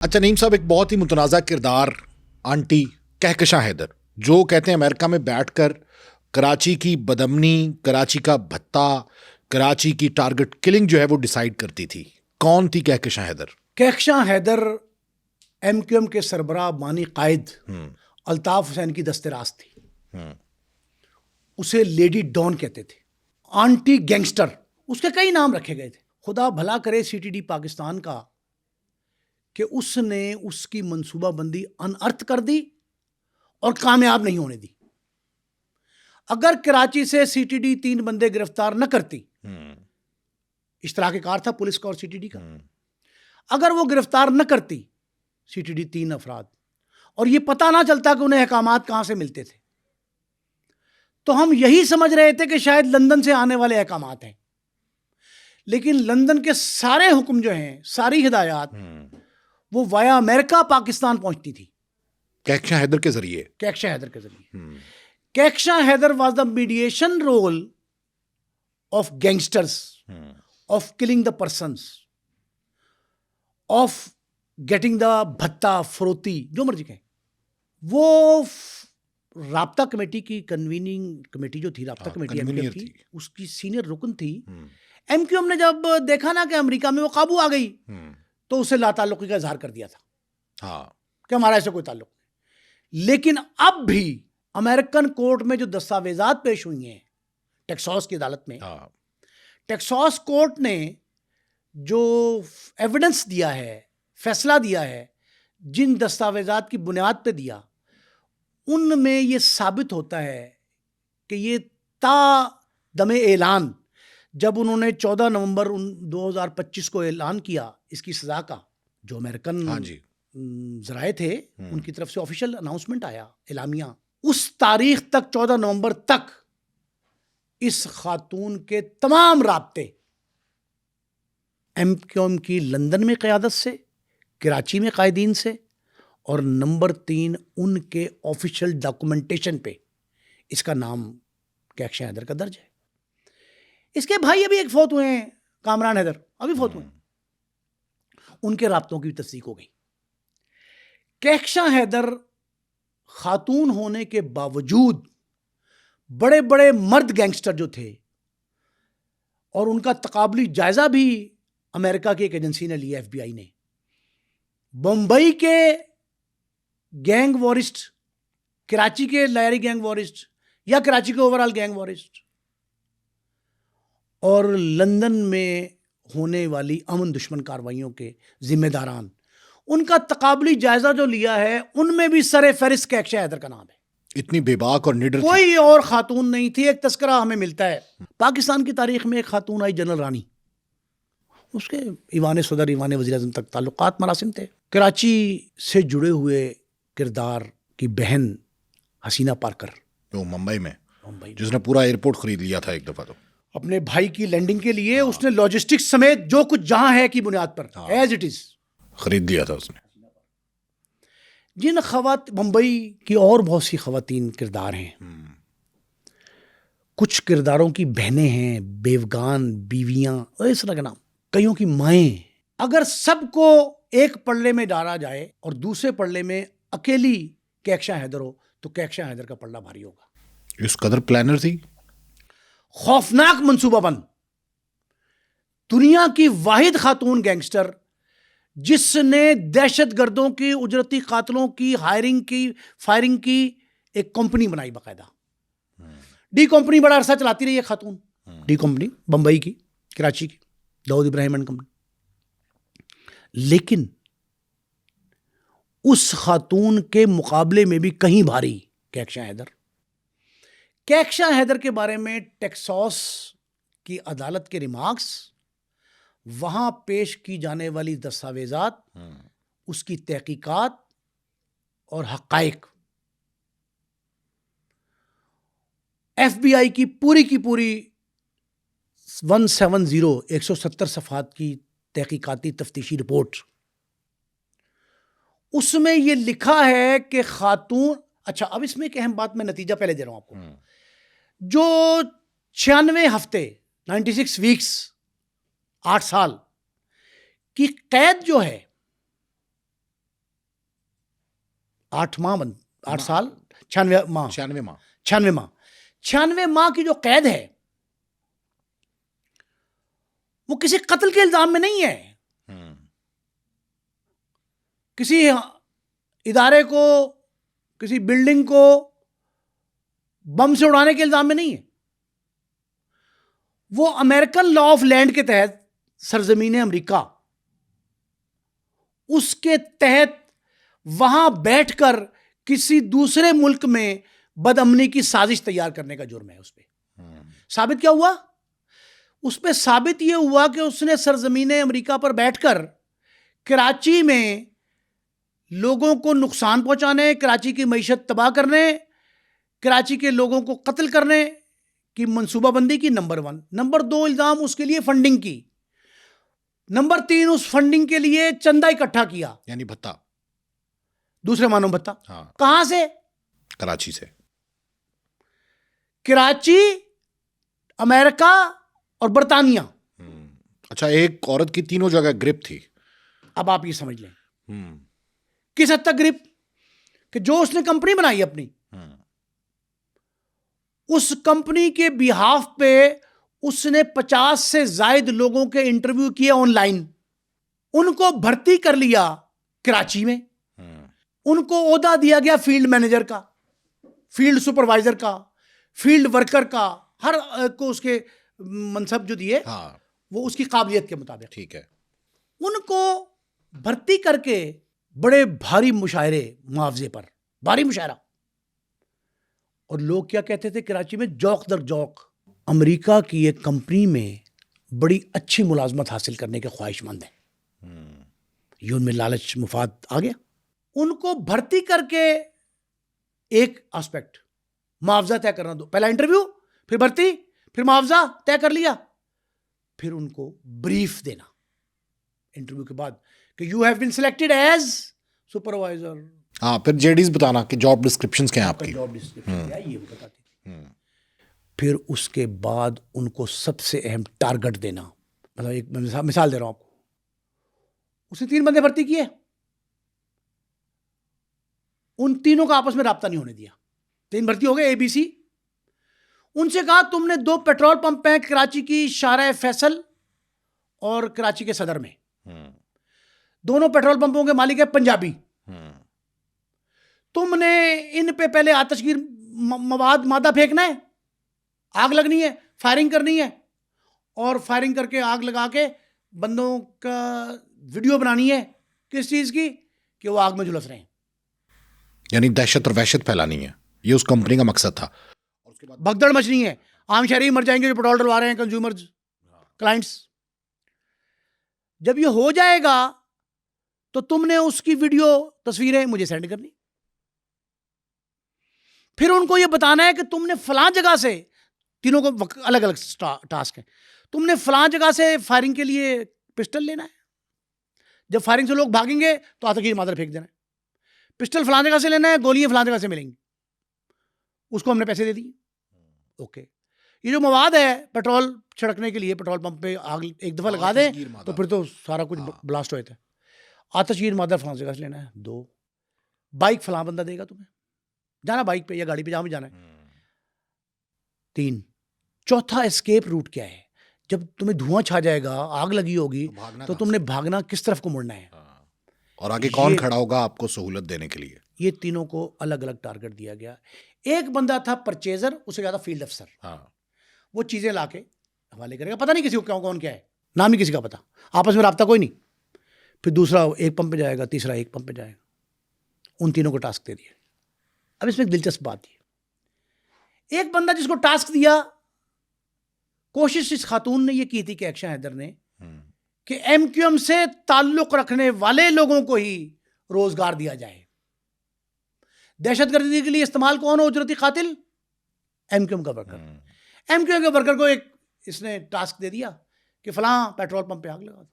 अच्छा नईम साहब, एक बहुत ही मुतनाज़ा किरदार आंटी कहकशां हैदर, जो कहते हैं अमेरिका में बैठकर कराची की बदमनी, कराची का भत्ता, कराची की टारगेट किलिंग जो है वो डिसाइड करती थी। कौन थी कहकशां हैदर? कहकशां हैदर एमक्यूएम के सरबराह बानी कायद अल्ताफ हुसैन की दस्तराज थी। उसे लेडी डॉन कहते थे, आंटी गैंगस्टर, उसके कई नाम रखे गए थे। खुदा भला करे सीटीडी पाकिस्तान का कि उसने उसकी मंसूबाबंदी अनअर्थ कर दी और कामयाब नहीं होने दी। अगर कराची से सीटीडी 3 बंदे गिरफ्तार न करती, इश्तराक-ए-कार था पुलिस का और सीटीडी का, अगर वो गिरफ्तार न करती सीटीडी 3 अफराद और ये पता ना चलता कि उन्हें अहकामात कहां से मिलते थे, तो हम यही समझ रहे थे कि शायद लंदन से आने वाले अहकामात हैं। लेकिन लंदन के सारे हुक्म जो हैं, सारी हिदायत, वो वाया अमेरिका पाकिस्तान पहुंचती थी कहकशां हैदर के जरिए। कहकशां हैदर के जरिए। Kahkashan Haider was the mediation role of gangsters, of killing the persons, of getting the bhatta, faroti, जो मर्जी कहें। वो राब्ता कमेटी की कन्वीनिंग कमेटी जो थी, राब्ता कमेटी एमक्यूएम की, उसकी सीनियर रुकन थी। एमक्यूएम ने जब देखा ना कि अमेरिका में वो काबू आ गई, तो उसे लाताल्लुकी का इजहार कर दिया था कि हमारा ऐसे कोई ताल्लुक नहीं। लेकिन अब भी अमेरिकन कोर्ट में जो दस्तावेजात पेश हुई हैं टेक्सास की अदालत में, टेक्सास कोर्ट ने जो एविडेंस दिया है, फैसला दिया है, जिन दस्तावेजात की बुनियाद पे दिया, उनमें यह साबित होता है कि ये ता दमे ऐलान, जब उन्होंने 14 नवंबर 2025 को ऐलान किया इसकी सजा का, जो अमेरिकन जराए थे उनकी तरफ से ऑफिशियल अनाउंसमेंट आया, एलामिया, उस तारीख तक 14 नवंबर तक इस खातून के तमाम राब्ते एमक्यूएम की लंदन में क़यादत से, कराची में कायदीन से, और नंबर 3 उनके ऑफिशियल डॉक्यूमेंटेशन पे इसका नाम कहकशां हैदर का दर्ज है। इसके भाई अभी एक फौत हुए हैं, कामरान हैदर, अभी फौत हुए, उनके राब्तों की तस्दीक हो गई। कहकशां हैदर खातून होने के बावजूद बड़े बड़े मर्द गैंगस्टर जो थे, और उनका तकाबली जायजा भी अमेरिका की एक एजेंसी ने लिया, FBI ने, बम्बई के गैंग वॉरिस्ट, कराची के लायरी गैंग वॉरिस्ट, या कराची के ओवरऑल गैंग वॉरिस्ट, और लंदन में होने वाली अमन दुश्मन कार्रवाइयों के जिम्मेदारान, उनका तकाबली जायजा जो लिया है, उनमें भी सरे फहरिस्त कहकशां हैदर का नाम है। इतनी बेबाक और निडर कोई और खातून नहीं थी। एक तस्करा हमें मिलता है पाकिस्तान की तारीख में, एक खातून आई जनरल रानी, उसके ईवान सदर, ईवान वज़ीर आज़म तक ताल्लुकात मरासिम थे। कराची से जुड़े हुए किरदार की बहन हसीना पार्कर, जो मुंबई में, जिसने पूरा एयरपोर्ट खरीद लिया था एक दफा, तो अपने भाई की लैंडिंग के लिए उसने लॉजिस्टिक्स समेत जो कुछ जहां है की बुनियाद पर एज इट इज खरीद लिया था उसने। जिन मुंबई की और बहुत सी खवातीन किरदार हैं, कुछ किरदारों की बहनें हैं, बेवगान बीवियां, और इस तरह के नाम, कईयों की माएँ। अगर सबको एक पल्ले में डाला जाए और दूसरे पल्ले में अकेली कहकशां हैदर हो, तो कहकशां हैदर का पल्ला भारी होगा। इस कदर प्लानर थी, खौफनाक मंसूबाबंद, दुनिया की वाहिद खातून गैंगस्टर जिसने दहशतगर्दों की, उजरती कातलों की हायरिंग की, फायरिंग की एक कंपनी बनाई बाकायदा। डी कंपनी बड़ा अरसा चलाती रही है खातून, डी कंपनी बंबई की, कराची की, दाऊद इब्राहिम एंड कंपनी। लेकिन उस खातून के मुकाबले में भी कहीं भारी कहकशां हैदर। कहकशां हैदर के बारे में टेक्सास की अदालत के रिमार्क्स, वहां पेश की जाने वाली दस्तावेजात, उसकी तहकीकात और हक़ाइक़, FBI की पूरी 170 सफ़हात की तहकीकाती तफ्तीशी रिपोर्ट, उसमें यह लिखा है कि खातून, अच्छा अब इसमें एक अहम बात मैं नतीजा पहले दे रहा हूं आपको, जो 96 हफ्ते 96 वीक्स 8 साल की कैद जो है, 8 साल 96 माह 96 माह 96 माह 96 माह की जो कैद है वो किसी कत्ल के इल्जाम में नहीं है, किसी इदारे को, किसी बिल्डिंग को बम से उड़ाने के इल्जाम में नहीं है। वो अमेरिकन लॉ ऑफ लैंड के तहत सरजमीन अमेरिका, उसके तहत वहां बैठकर किसी दूसरे मुल्क में बदअमनी की साजिश तैयार करने का जुर्म है उस पर। साबित क्या हुआ? उस पर साबित यह हुआ कि उसने सरजमीन अमेरिका पर बैठकर कराची में लोगों को नुकसान पहुंचाने, कराची की मईशत तबाह करने, कराची के लोगों को कत्ल करने की मंसूबाबंदी की, नंबर 1। नंबर 2, इल्जाम उसके लिए फंडिंग की। नंबर 3, उस फंडिंग के लिए चंदा इकट्ठा किया, यानी भत्ता, दूसरे मानव भत्ता। हाँ। कहां से? कराची से। कराची, अमेरिका और बर्तानिया। अच्छा, एक औरत की तीनों जगह ग्रिप थी। अब आप ये समझ लें किस हद तक ग्रिप, कि जो उसने कंपनी बनाई अपनी, उस कंपनी के बिहाफ पे उसने 50 से ज्यादा लोगों के इंटरव्यू किए ऑनलाइन, उनको भर्ती कर लिया कराची में, उनको ओहदा दिया गया फील्ड मैनेजर का, फील्ड सुपरवाइजर का, फील्ड वर्कर का, हर को उसके मनसब जो दिए, हाँ, वो उसकी काबिलियत के मुताबिक। ठीक है। उनको भर्ती करके बड़े भारी मुशायरे, मुआवजे पर भारी मुशायरा। और लोग क्या कहते थे कराची में, जौक दर जौक अमेरिका की एक कंपनी में बड़ी अच्छी मुलाजमत हासिल करने के ख्वाहिशमंद है। ये उनमें लालच मुफाद आ गया। उनको भर्ती करके एक एस्पेक्ट, मुआवजा तय करना दो, पहला इंटरव्यू, फिर भर्ती, फिर मुआवजा तय कर लिया, फिर उनको ब्रीफ देना इंटरव्यू के बाद कि you have been selected as supervisor. हाँ, फिर जेडीज बताना कि जॉब डिस्क्रिप्शंस क्या हैं आपकी, जॉब डिस्क्रिप्शन क्या है ये बताती थी। फिर उसके बाद उनको सबसे अहम टारगेट देना। मतलब एक मिसाल दे रहा हूं आपको, उसने 3 बंदे भर्ती किए, उन तीनों का आपस में राब्ता नहीं होने दिया। 3 भर्ती हो गए ABC। उनसे कहा तुमने 2 पेट्रोल पंप हैं कराची की शारा फैसल और कराची के सदर में, दोनों पेट्रोल पंपों के मालिक है पंजाबी। तुमने इन पे पहले आतिशगीर मादा फेंकना है, आग लगनी है, फायरिंग करनी है, और फायरिंग करके आग लगा के बंदों का वीडियो बनानी है। किस चीज की? कि वो आग में झुलस रहे हैं, यानी दहशत और वहशत फैलानी है, ये उस कंपनी का मकसद था। और उसके बाद भगदड़ मचनी है, आम शहरी मर जाएंगे जो पेट्रोल डलवा रहे हैं, कंज्यूमर्स, क्लाइंट्स। जब ये हो जाएगा तो तुमने उसकी वीडियो तस्वीरें मुझे सेंड करनी, फिर उनको ये बताना है कि तुमने फलां जगह से, तीनों को अलग अलग टास्क है, तुमने फलां जगह से फायरिंग के लिए पिस्टल लेना है, जब फायरिंग से लोग भागेंगे तो आतंकी मादर फेंक देना है, पिस्टल फलां जगह से लेना है, गोलियां फलां जगह से मिलेंगी, उसको हमने पैसे दे दिए। ओके, ये जो मवाद है पेट्रोल छिड़कने के लिए, पेट्रोल पंप पे आग एक दफा लगा दे तो फिर तो सारा कुछ ब्लास्ट हो जाता है। आतिशगीर मादर फलां जगह से लेना है। 2, बाइक फलां बंदा देगा तुम्हें, जाना बाइक पे या गाड़ी पे, जहां भी जाना है। 3, चौथा एस्केप रूट क्या है? जब तुम्हें धुआं छा जाएगा, आग लगी होगी, तो तुमने भागना किस तरफ को मुड़ना है, और आगे कौन खड़ा होगा आपको सहूलत देने के लिए। ये तीनों को अलग अलग टारगेट दिया गया। एक बंदा था परचेजर, उसे ज्यादा फील्ड अफसर। हाँ, वो चीजें लाके हवाले करेगा, पता नहीं किसी को कौन क्या है, नाम ही किसी का पता, आपस में राब्ता कोई नहीं। फिर दूसरा एक पंप पे जाएगा, तीसरा एक पंप पे जाएगा। उन तीनों को टास्क दे दिया। अब इसमें एक दिलचस्प बात है, एक बंदा जिसको टास्क दिया, कोशिश इस खातून ने ये की थी कि एक्शन हैदर ने, कि MQM से ताल्लुक रखने वाले लोगों को ही रोजगार दिया जाए। दहशतगर्दी के लिए इस्तेमाल कौन हो उजरती कातिल? MQM का वर्कर। MQM के वर्कर को एक इसने टास्क दे दिया कि फलां पेट्रोल पंप पे आग लगा दो।